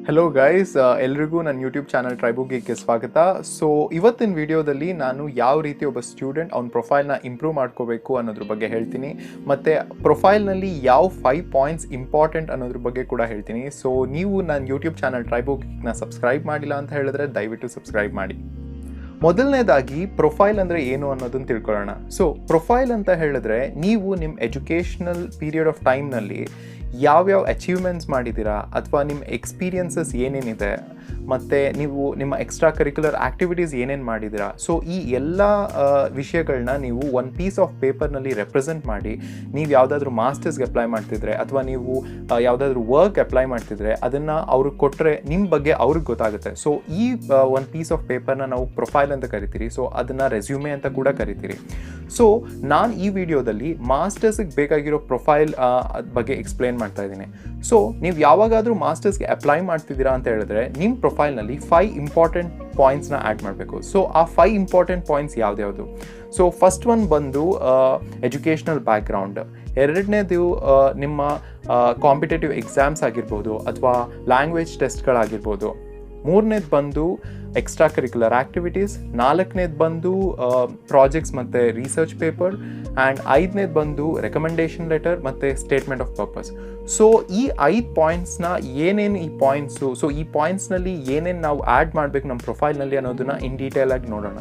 Hello guys, ಎಲ್ರಿಗೂ ನನ್ನ YouTube channel ಟ್ರೈಬುಗಿಗೆ ಸ್ವಾಗತ. ಸೊ ಇವತ್ತಿನ ವಿಡಿಯೋದಲ್ಲಿ ನಾನು ಯಾವ ರೀತಿ ಒಬ್ಬ ಸ್ಟೂಡೆಂಟ್ ಅವ್ನ ಪ್ರೊಫೈಲ್ನ ಇಂಪ್ರೂವ್ ಮಾಡ್ಕೋಬೇಕು ಅನ್ನೋದ್ರ ಬಗ್ಗೆ ಹೇಳ್ತೀನಿ, ಮತ್ತು ಪ್ರೊಫೈಲ್ನಲ್ಲಿ ಯಾವ 5 ಪಾಯಿಂಟ್ಸ್ ಇಂಪಾರ್ಟೆಂಟ್ ಅನ್ನೋದ್ರ ಬಗ್ಗೆ ಕೂಡ ಹೇಳ್ತೀನಿ. ಸೊ ನೀವು ನನ್ನ ಯೂಟ್ಯೂಬ್ ಚಾನಲ್ ಟ್ರೈಬುಗಿಗ್ನ ಸಬ್ಸ್ಕ್ರೈಬ್ ಮಾಡಿಲ್ಲ ಅಂತ ಹೇಳಿದ್ರೆ ದಯವಿಟ್ಟು ಸಬ್ಸ್ಕ್ರೈಬ್ ಮಾಡಿ. ಮೊದಲನೇದಾಗಿ ಪ್ರೊಫೈಲ್ ಅಂದರೆ ಏನು ಅನ್ನೋದನ್ನು ತಿಳ್ಕೊಳ್ಳೋಣ. ಸೊ ಪ್ರೊಫೈಲ್ ಅಂತ ಹೇಳಿದ್ರೆ ನೀವು ನಿಮ್ಮ ಎಜುಕೇಷ್ನಲ್ ಪೀರಿಯಡ್ ಆಫ್ ಟೈಮ್ನಲ್ಲಿ ಯಾವ್ಯಾವ ಅಚೀವ್ಮೆಂಟ್ಸ್ ಮಾಡಿದ್ದೀರಾ, ಅಥವಾ ನಿಮ್ಮ ಎಕ್ಸ್ಪೀರಿಯನ್ಸಸ್ ಏನೇನಿದೆ, ಮತ್ತು ನೀವು ನಿಮ್ಮ ಎಕ್ಸ್ಟ್ರಾ ಕರಿಕ್ಯುಲರ್ ಆ್ಯಕ್ಟಿವಿಟೀಸ್ ಏನೇನು ಮಾಡಿದ್ದೀರಾ. ಸೊ ಈ ಎಲ್ಲ ವಿಷಯಗಳನ್ನ ನೀವು ಒಂದು ಪೀಸ್ ಆಫ್ ಪೇಪರ್ನಲ್ಲಿ ರೆಪ್ರೆಸೆಂಟ್ ಮಾಡಿ, ನೀವು ಯಾವುದಾದ್ರೂ ಮಾಸ್ಟರ್ಸ್ಗೆ ಅಪ್ಲೈ ಮಾಡ್ತಿದ್ರೆ ಅಥವಾ ನೀವು ಯಾವುದಾದ್ರೂ ವರ್ಕ್ ಅಪ್ಲೈ ಮಾಡ್ತಿದ್ರೆ ಅದನ್ನು ಅವ್ರಿಗೆ ಕೊಟ್ಟರೆ ನಿಮ್ಮ ಬಗ್ಗೆ ಅವ್ರಿಗೆ ಗೊತ್ತಾಗುತ್ತೆ. ಸೊ ಈ ಒಂದು ಪೀಸ್ ಆಫ್ ಪೇಪರ್ನ ನಾವು ಪ್ರೊಫೈಲ್ ಅಂತ ಕರಿತೀರಿ. ಸೊ ಅದನ್ನು ರೆಸ್ಯೂಮೆ ಅಂತ ಕೂಡ ಕರಿತೀರಿ. ಸೊ ನಾನು ಈ ವಿಡಿಯೋದಲ್ಲಿ ಮಾಸ್ಟರ್ಸ್ಗೆ ಬೇಕಾಗಿರೋ ಪ್ರೊಫೈಲ್ ಬಗ್ಗೆ ಎಕ್ಸ್ಪ್ಲೇನ್ ಮಾಡ್ತಾ ಇದ್ದೀನಿ. ಸೊ ನೀವು ಯಾವಾಗಾದರೂ ಮಾಸ್ಟರ್ಸ್ಗೆ ಅಪ್ಲೈ ಮಾಡ್ತಿದ್ದೀರಾ ಅಂತ ಹೇಳಿದ್ರೆ ನಿಮ್ಮ ಪ್ರೊಫೈಲ್ನಲ್ಲಿ 5 ಇಂಪಾರ್ಟೆಂಟ್ ಪಾಯಿಂಟ್ಸ್ನ ಆ್ಯಡ್ ಮಾಡಬೇಕು. ಸೊ ಆ 5 ಇಂಪಾರ್ಟೆಂಟ್ ಪಾಯಿಂಟ್ಸ್ ಯಾವ್ದ್ಯಾವುದು? ಸೊ ಫಸ್ಟ್ ಒನ್ ಬಂದು ಎಜುಕೇಷ್ನಲ್ ಬ್ಯಾಕ್ಗ್ರೌಂಡ್, ಎರಡನೇದು ನಿಮ್ಮ ಕಾಂಪಿಟೇಟಿವ್ ಎಕ್ಸಾಮ್ಸ್ ಆಗಿರ್ಬೋದು ಅಥವಾ ಲ್ಯಾಂಗ್ವೇಜ್ ಟೆಸ್ಟ್ಗಳಾಗಿರ್ಬೋದು, ಮೂರನೇದು ಬಂದು ಎಕ್ಸ್ಟ್ರಾ ಕರಿಕ್ಯುಲರ್ ಆ್ಯಕ್ಟಿವಿಟೀಸ್, ನಾಲ್ಕನೇದು ಬಂದು ಪ್ರಾಜೆಕ್ಟ್ಸ್ ಮತ್ತು ರಿಸರ್ಚ್ ಪೇಪರ್, ಆ್ಯಂಡ್ ಐದನೇದು ಬಂದು ರೆಕಮೆಂಡೇಷನ್ ಲೆಟರ್ ಮತ್ತು ಸ್ಟೇಟ್ಮೆಂಟ್ ಆಫ್ ಪರ್ಪಸ್. ಸೊ ಈ 5 ಪಾಯಿಂಟ್ಸ್ನ ಏನೇನು ಈ ಪಾಯಿಂಟ್ಸು, ಸೊ ಈ ಪಾಯಿಂಟ್ಸ್ನಲ್ಲಿ ಏನೇನು ನಾವು ಆ್ಯಡ್ ಮಾಡಬೇಕು ನಮ್ಮ ಪ್ರೊಫೈಲ್ನಲ್ಲಿ ಅನ್ನೋದನ್ನು ಇನ್ ಡೀಟೇಲ್ ಆಗಿ ನೋಡೋಣ.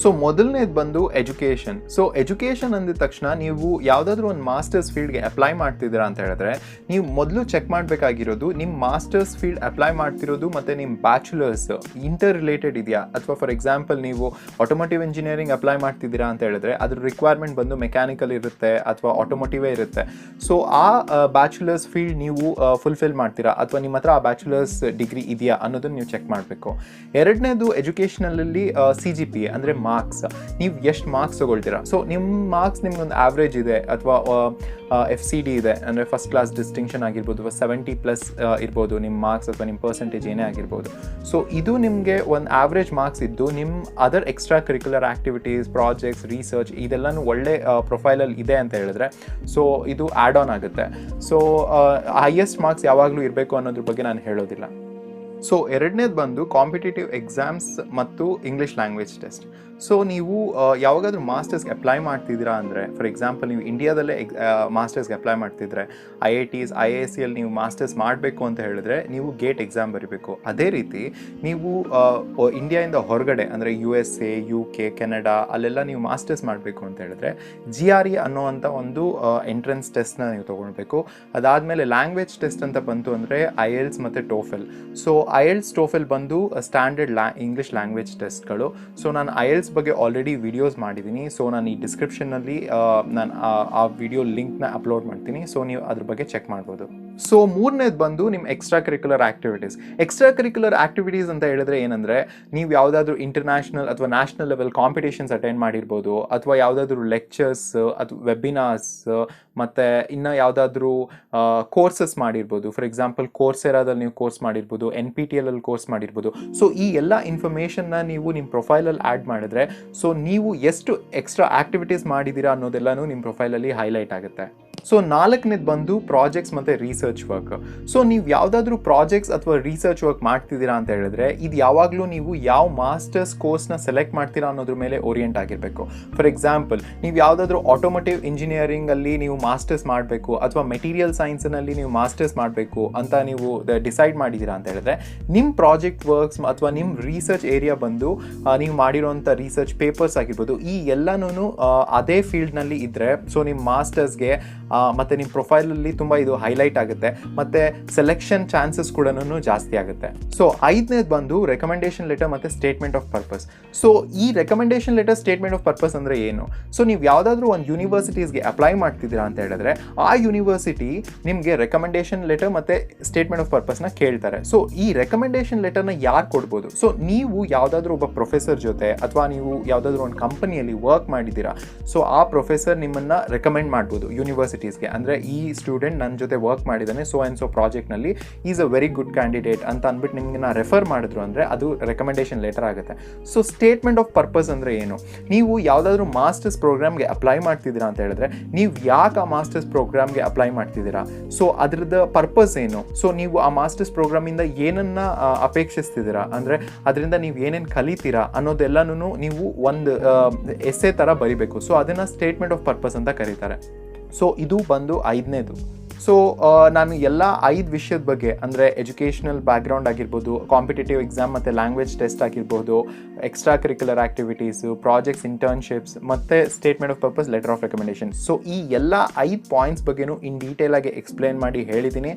ಸೊ ಮೊದಲನೇದು ಬಂದು ಎಜುಕೇಷನ್. ಸೊ ಎಜುಕೇಷನ್ ಅಂದಿದ ತಕ್ಷಣ ನೀವು ಯಾವುದಾದ್ರೂ ಒಂದು ಮಾಸ್ಟರ್ಸ್ ಫೀಲ್ಡ್ಗೆ ಅಪ್ಲೈ ಮಾಡ್ತಿದ್ದೀರಾ ಅಂತ ಹೇಳಿದ್ರೆ ನೀವು ಮೊದಲು ಚೆಕ್ ಮಾಡಬೇಕಾಗಿರೋದು ನಿಮ್ಮ ಮಾಸ್ಟರ್ಸ್ ಫೀಲ್ಡ್ ಅಪ್ಲೈ ಮಾಡ್ತಿರೋದು ಮತ್ತು ನಿಮ್ಮ ಬ್ಯಾಚುಲರ್ಸ್ ಇಂಟರ್ ರಿಲೇಟೆಡ್ ಇದೆಯಾ. ಅಥವಾ ಫಾರ್ ಎಕ್ಸಾಂಪಲ್ ನೀವು ಆಟೋಮೋಟಿವ್ ಇಂಜಿನಿಯರಿಂಗ್ ಅಪ್ಲೈ ಮಾಡ್ತಿದ್ದೀರಾ ಅಂತ ಹೇಳಿದ್ರೆ ಅದ್ರ ರಿಕ್ವೈರ್ಮೆಂಟ್ ಬಂದು ಮೆಕ್ಯಾನಿಕಲ್ ಇರುತ್ತೆ ಅಥವಾ ಆಟೋಮೋಟಿವೇ ಇರುತ್ತೆ. ಸೊ ಆ ಬ್ಯಾಚುಲರ್ಸ್ ಫೀಲ್ಡ್ ನೀವು ಫುಲ್ಫಿಲ್ ಮಾಡ್ತೀರಾ ಅಥವಾ ನಿಮ್ಮ ಹತ್ರ ಆ ಬ್ಯಾಚುಲರ್ಸ್ ಡಿಗ್ರಿ ಇದೆಯಾ ಅನ್ನೋದನ್ನು ನೀವು ಚೆಕ್ ಮಾಡಬೇಕು. ಎರಡನೇದು ಎಜುಕೇಷನಲ್ಲಿ CGPA ಅಂದರೆ ಮಾರ್ಕ್ಸ್, ನೀವು ಎಷ್ಟು ಮಾರ್ಕ್ಸ್ ತೊಗೊಳ್ತೀರಾ. ಸೊ ನಿಮ್ಮ ಮಾರ್ಕ್ಸ್ ನಿಮ್ಗೊಂದು ಆವ್ರೇಜ್ ಇದೆ ಅಥವಾ FCD ಇದೆ ಅಂದರೆ ಫಸ್ಟ್ ಕ್ಲಾಸ್ ಡಿಸ್ಟಿಂಕ್ಷನ್ ಆಗಿರ್ಬೋದು, 70+ ಇರ್ಬೋದು ನಿಮ್ಮ ಮಾರ್ಕ್ಸ್ ಅಥವಾ ನಿಮ್ಮ ಪರ್ಸೆಂಟೇಜ್ ಏನೇ ಆಗಿರ್ಬೋದು. ಸೊ ಇದು ನಿಮಗೆ ಒಂದು ಆವ್ರೇಜ್ ಮಾರ್ಕ್ಸ್ ಇದ್ದು ನಿಮ್ಮ other extracurricular activities, projects, research ಇದೆಲ್ಲನೂ ಒಳ್ಳೆ ಪ್ರೊಫೈಲಲ್ಲಿ ಇದೆ ಅಂತ ಹೇಳಿದ್ರೆ ಸೊ ಇದು ಆ್ಯಡ್ ಆನ್ ಆಗುತ್ತೆ. ಸೊ ಹೈಯೆಸ್ಟ್ ಮಾರ್ಕ್ಸ್ ಯಾವಾಗಲೂ ಇರಬೇಕು ಅನ್ನೋದ್ರ ಬಗ್ಗೆ ನಾನು ಹೇಳೋದಿಲ್ಲ. ಸೊ ಎರಡನೇದು ಬಂದು ಕಾಂಪಿಟೇಟಿವ್ ಎಕ್ಸಾಮ್ಸ್ ಮತ್ತು ಇಂಗ್ಲೀಷ್ ಲ್ಯಾಂಗ್ವೇಜ್ ಟೆಸ್ಟ್. ಸೊ ನೀವು ಯಾವಾಗಾದ್ರೂ ಮಾಸ್ಟರ್ಸ್ಗೆ ಅಪ್ಲೈ ಮಾಡ್ತಿದ್ದೀರಾ ಅಂದರೆ ಫಾರ್ ಎಕ್ಸಾಂಪಲ್ ನೀವು ಇಂಡಿಯಾದಲ್ಲೇ ಮಾಸ್ಟರ್ಸ್ಗೆ ಅಪ್ಲೈ ಮಾಡ್ತಿದ್ರೆ IITs IIScಲ್ಲಿ ನೀವು ಮಾಸ್ಟರ್ಸ್ ಮಾಡಬೇಕು ಅಂತ ಹೇಳಿದ್ರೆ ನೀವು ಗೇಟ್ ಎಕ್ಸಾಮ್ ಬರೀಬೇಕು. ಅದೇ ರೀತಿ ನೀವು ಇಂಡಿಯಾದಿಂದ ಹೊರಗಡೆ ಅಂದರೆ USA, UK, ಕೆನಡಾ ಅಲ್ಲೆಲ್ಲ ನೀವು ಮಾಸ್ಟರ್ಸ್ ಮಾಡಬೇಕು ಅಂತ ಹೇಳಿದ್ರೆ GRE ಅನ್ನೋವಂಥ ಒಂದು ಎಂಟ್ರೆನ್ಸ್ ಟೆಸ್ಟ್ನ ನೀವು ತೊಗೊಳ್ಬೇಕು. ಅದಾದಮೇಲೆ ಲ್ಯಾಂಗ್ವೇಜ್ ಟೆಸ್ಟ್ ಅಂತ ಬಂತು ಅಂದರೆ IELTS ಮತ್ತು TOEFL. ಸೊ IELTS TOEFL ಬಂದು ಸ್ಟ್ಯಾಂಡರ್ಡ್ ಇಂಗ್ಲೀಷ್ ಲ್ಯಾಂಗ್ವೇಜ್ ಟೆಸ್ಟ್ಗಳು. ಸೊ ನಾನು IELTS ಬಗ್ಗೆ ಆಲ್ರೆಡಿ ವಿಡಿಯೋಸ್ ಮಾಡಿದ್ದೀನಿ. ಸೊ ನಾನು ಈ ಡಿಸ್ಕ್ರಿಪ್ಷನ್ನಲ್ಲಿ ನಾನು ಆ ವಿಡಿಯೋ ಲಿಂಕ್ನ ಅಪ್ಲೋಡ್ ಮಾಡ್ತೀನಿ. ಸೊ ನೀವು ಅದ್ರ ಬಗ್ಗೆ ಚೆಕ್ ಮಾಡ್ಬೋದು. ಸೊ ಮೂರನೇದು ಬಂದು ನಿಮ್ಮ extra curricular activities. Extra curricular activities ಅಂತ ಹೇಳಿದ್ರೆ ಏನಂದರೆ ನೀವು ಯಾವುದಾದ್ರೂ ಇಂಟರ್ನ್ಯಾಷನಲ್ ಅಥವಾ ನ್ಯಾಷನಲ್ ಲೆವೆಲ್ ಕಾಂಪಿಟೇಷನ್ಸ್ ಅಟೆಂಡ್ ಮಾಡಿರ್ಬೋದು, ಅಥವಾ ಯಾವುದಾದ್ರೂ ಲೆಕ್ಚರ್ಸ್ ಅಥವಾ ವೆಬಿನಾರ್ಸ್, ಮತ್ತು ಇನ್ನು ಯಾವುದಾದ್ರೂ ಕೋರ್ಸಸ್ ಮಾಡಿರ್ಬೋದು. ಫಾರ್ ಎಕ್ಸಾಂಪಲ್ ಕೋರ್ಸೆರಾದಲ್ಲಿ ನೀವು ಕೋರ್ಸ್ ಮಾಡಿರ್ಬೋದು, NPTEL ಅಲ್ಲಿ ಕೋರ್ಸ್ ಮಾಡಿರ್ಬೋದು. ಸೊ ಈ ಎಲ್ಲ ಇನ್ಫಾರ್ಮೇಷನ್ನ ನೀವು ನಿಮ್ಮ ಪ್ರೊಫೈಲಲ್ಲಿ ಆ್ಯಡ್ ಮಾಡಿದ್ರೆ ಸೊ ನೀವು ಎಷ್ಟು ಎಕ್ಸ್ಟ್ರಾ ಆ್ಯಕ್ಟಿವಿಟೀಸ್ ಮಾಡಿದ್ದೀರಾ ಅನ್ನೋದೆಲ್ಲನೂ ನಿಮ್ಮ ಪ್ರೊಫೈಲಲ್ಲಿ ಹೈಲೈಟ್ ಆಗುತ್ತೆ. ಸೊ ನಾಲ್ಕನೇದು ಬಂದು ಪ್ರಾಜೆಕ್ಟ್ಸ್ ಮತ್ತು ರಿಸರ್ಚ್ ವರ್ಕ್. ಸೊ ನೀವು ಯಾವುದಾದ್ರೂ ಪ್ರಾಜೆಕ್ಟ್ಸ್ ಅಥವಾ ರಿಸರ್ಚ್ ವರ್ಕ್ ಮಾಡ್ತಿದ್ದೀರಾ ಅಂತ ಹೇಳಿದ್ರೆ ಇದು ಯಾವಾಗಲೂ ನೀವು ಯಾವ ಮಾಸ್ಟರ್ಸ್ ಕೋರ್ಸ್ನ ಸೆಲೆಕ್ಟ್ ಮಾಡ್ತೀರಾ ಅನ್ನೋದ್ರ ಮೇಲೆ ಓರಿಯೆಂಟ್ ಆಗಿರಬೇಕು. ಫಾರ್ ಎಕ್ಸಾಂಪಲ್ ನೀವು ಯಾವುದಾದ್ರೂ ಆಟೋಮೋಟಿವ್ ಇಂಜಿನಿಯರಿಂಗಲ್ಲಿ ನೀವು ಮಾಸ್ಟರ್ಸ್ ಮಾಡಬೇಕು ಅಥವಾ ಮೆಟೀರಿಯಲ್ ಸೈನ್ಸ್ನಲ್ಲಿ ನೀವು ಮಾಸ್ಟರ್ಸ್ ಮಾಡಬೇಕು ಅಂತ ನೀವು ಡಿಸೈಡ್ ಮಾಡಿದ್ದೀರಾ ಅಂತ ಹೇಳಿದ್ರೆ ನಿಮ್ಮ ಪ್ರಾಜೆಕ್ಟ್ ವರ್ಕ್ಸ್ ಅಥವಾ ನಿಮ್ಮ ರಿಸರ್ಚ್ ಏರಿಯಾ ಬಂದು ನೀವು ಮಾಡಿರೋಂಥ ರಿಸರ್ಚ್ ಪೇಪರ್ಸ್ ಆಗಿರ್ಬೋದು ಈ ಎಲ್ಲನೂ ಅದೇ ಫೀಲ್ಡ್ನಲ್ಲಿ ಇದ್ದರೆ ಸೊ ನಿಮ್ಮ ಮಾಸ್ಟರ್ಸ್ಗೆ ಮತ್ತು ನಿಮ್ಮ ಪ್ರೊಫೈಲಲ್ಲಿ ತುಂಬ ಇದು ಹೈಲೈಟ್ ಆಗುತ್ತೆ ಮತ್ತು ಸೆಲೆಕ್ಷನ್ ಚಾನ್ಸಸ್ ಕೂಡ ಜಾಸ್ತಿ ಆಗುತ್ತೆ. ಸೊ ಐದನೇದು ಬಂದು ರೆಕಮೆಂಡೇಷನ್ ಲೆಟರ್ ಮತ್ತು ಸ್ಟೇಟ್ಮೆಂಟ್ ಆಫ್ ಪರ್ಪಸ್. ಸೊ ಈ recommendation letter statement of purpose ಅಂದರೆ ಏನು? ಸೊ ನೀವು ಯಾವುದಾದ್ರೂ ಒಂದು ಯೂನಿವರ್ಸಿಟೀಸ್ಗೆ ಅಪ್ಲೈ ಮಾಡ್ತಿದ್ದೀರಾ ಅಂತ ಹೇಳಿದ್ರೆ ಆ ಯೂನಿವರ್ಸಿಟಿ ನಿಮಗೆ ರೆಕಮೆಂಡೇಷನ್ ಲೆಟರ್ ಮತ್ತು ಸ್ಟೇಟ್ಮೆಂಟ್ ಆಫ್ ಪರ್ಪಸ್ನ ಕೇಳ್ತಾರೆ. ಸೊ ಈ ರೆಕಮೆಂಡೇಷನ್ ಲೆಟರ್ನ ಯಾರು ಕೊಡ್ಬೋದು? ಸೊ ನೀವು ಯಾವುದಾದ್ರೂ ಒಬ್ಬ ಪ್ರೊಫೆಸರ್ ಜೊತೆ ಅಥವಾ ನೀವು ಯಾವುದಾದ್ರೂ ಒಂದು ಕಂಪನಿಯಲ್ಲಿ ವರ್ಕ್ ಮಾಡಿದ್ದೀರಾ, ಸೊ ಆ ಪ್ರೊಫೆಸರ್ ನಿಮ್ಮನ್ನು ರೆಕಮೆಂಡ್ ಮಾಡ್ಬೋದು ಯೂನಿವರ್ಸಿಟಿ ಯೂನಿವರ್ಸಿಟೀಸ್ಗೆ, ಅಂದರೆ ಈ ಸ್ಟೂಡೆಂಟ್ ನನ್ನ ಜೊತೆ ವರ್ಕ್ ಮಾಡಿದ್ದಾನೆ ಸೊ ಆ್ಯಂಡ್ ಸೊ ಪ್ರಾಜೆಕ್ಟ್ನಲ್ಲಿ, is a very good candidate ಅಂತ ಅಂದ್ಬಿಟ್ಟು ನಿಮಗೆ ನಾ ರೆಫರ್ ಮಾಡಿದ್ರು ಅಂದರೆ ಅದು ರೆಕಮೆಂಡೇಷನ್ ಲೆಟರ್ ಆಗುತ್ತೆ. ಸೊ ಸ್ಟೇಟ್ಮೆಂಟ್ ಆಫ್ ಪರ್ಪಸ್ ಅಂದರೆ ಏನು? ನೀವು ಯಾವುದಾದ್ರೂ ಮಾಸ್ಟರ್ಸ್ ಪ್ರೋಗ್ರಾಮ್ಗೆ ಅಪ್ಲೈ ಮಾಡ್ತಿದ್ದೀರಾ ಅಂತ ಹೇಳಿದ್ರೆ, ನೀವು ಯಾಕೆ ಆ ಮಾಸ್ಟರ್ಸ್ ಪ್ರೋಗ್ರಾಮ್ಗೆ ಅಪ್ಲೈ ಮಾಡ್ತಿದ್ದೀರಾ, ಸೊ ಅದ್ರದ್ದು ಪರ್ಪಸ್ ಏನು, ಸೊ ನೀವು ಆ ಮಾಸ್ಟರ್ಸ್ ಪ್ರೋಗ್ರಾಮಿಂದ ಏನನ್ನು ಅಪೇಕ್ಷಿಸ್ತಿದ್ದೀರಾ, ಅಂದರೆ ಅದರಿಂದ ನೀವು ಏನೇನು ಕಲಿತೀರಾ ಅನ್ನೋದೆಲ್ಲನೂ ನೀವು ಒಂದು ಎಸ್ಸೆ ಥರ ಬರಿಬೇಕು. ಸೊ ಅದನ್ನು ಸ್ಟೇಟ್ಮೆಂಟ್ ಆಫ್ ಪರ್ಪಸ್ ಅಂತ ಕರೀತಾರೆ. ಸೊ ಇದು ಬಂದು 5ನೇದು. ಸೊ ನಾನು ಎಲ್ಲ 5 ವಿಷಯದ ಬಗ್ಗೆ, ಅಂದರೆ ಎಜುಕೇಷನಲ್ ಬ್ಯಾಕ್ಗ್ರೌಂಡ್ ಆಗಿರ್ಬೋದು, ಕಾಂಪಿಟೇಟಿವ್ ಎಕ್ಸಾಮ್ ಮತ್ತು ಲ್ಯಾಂಗ್ವೇಜ್ ಟೆಸ್ಟ್ ಆಗಿರ್ಬೋದು, extracurricular activities, projects, internships ಮತ್ತು statement of purpose, letter of recommendation, so ಈ ಎಲ್ಲ 5 ಪಾಯಿಂಟ್ಸ್ ಬಗ್ಗೆನೂ ಇನ್ ಡೀಟೇಲಾಗಿ ಎಕ್ಸ್ಪ್ಲೇನ್ ಮಾಡಿ ಹೇಳಿದ್ದೀನಿ.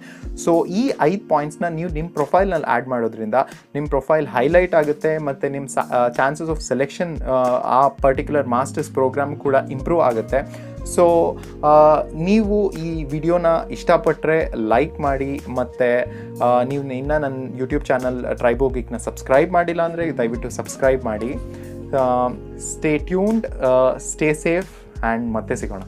ಸೊ ಈ 5 ಪಾಯಿಂಟ್ಸ್ನ ನೀವು ನಿಮ್ಮ ಪ್ರೊಫೈಲ್ನಲ್ಲಿ ಆ್ಯಡ್ ಮಾಡೋದ್ರಿಂದ ನಿಮ್ಮ ಪ್ರೊಫೈಲ್ ಹೈಲೈಟ್ ಆಗುತ್ತೆ ಮತ್ತು ನಿಮ್ಮ ಚಾನ್ಸಸ್ ಆಫ್ ಸೆಲೆಕ್ಷನ್ ಆ ಪರ್ಟಿಕ್ಯುಲರ್ ಮಾಸ್ಟರ್ಸ್ ಪ್ರೋಗ್ರಾಮ್ ಕೂಡ ಇಂಪ್ರೂವ್ ಆಗುತ್ತೆ. ಸೊ ನೀವು ಈ ವಿಡಿಯೋನ ಇಷ್ಟಪಟ್ಟರೆ ಲೈಕ್ ಮಾಡಿ, ಮತ್ತು ನೀವು ಇನ್ನೂ ನನ್ನ ಯೂಟ್ಯೂಬ್ ಚಾನಲ್ ಟ್ರೈಬೋ ಗೀಕ್ನ ಸಬ್ಸ್ಕ್ರೈಬ್ ಮಾಡಿಲ್ಲ ಅಂದರೆ ದಯವಿಟ್ಟು ಸಬ್ಸ್ಕ್ರೈಬ್ ಮಾಡಿ. Stay tuned, stay safe and ಮತ್ತೆ ಸಿಗೋಣ.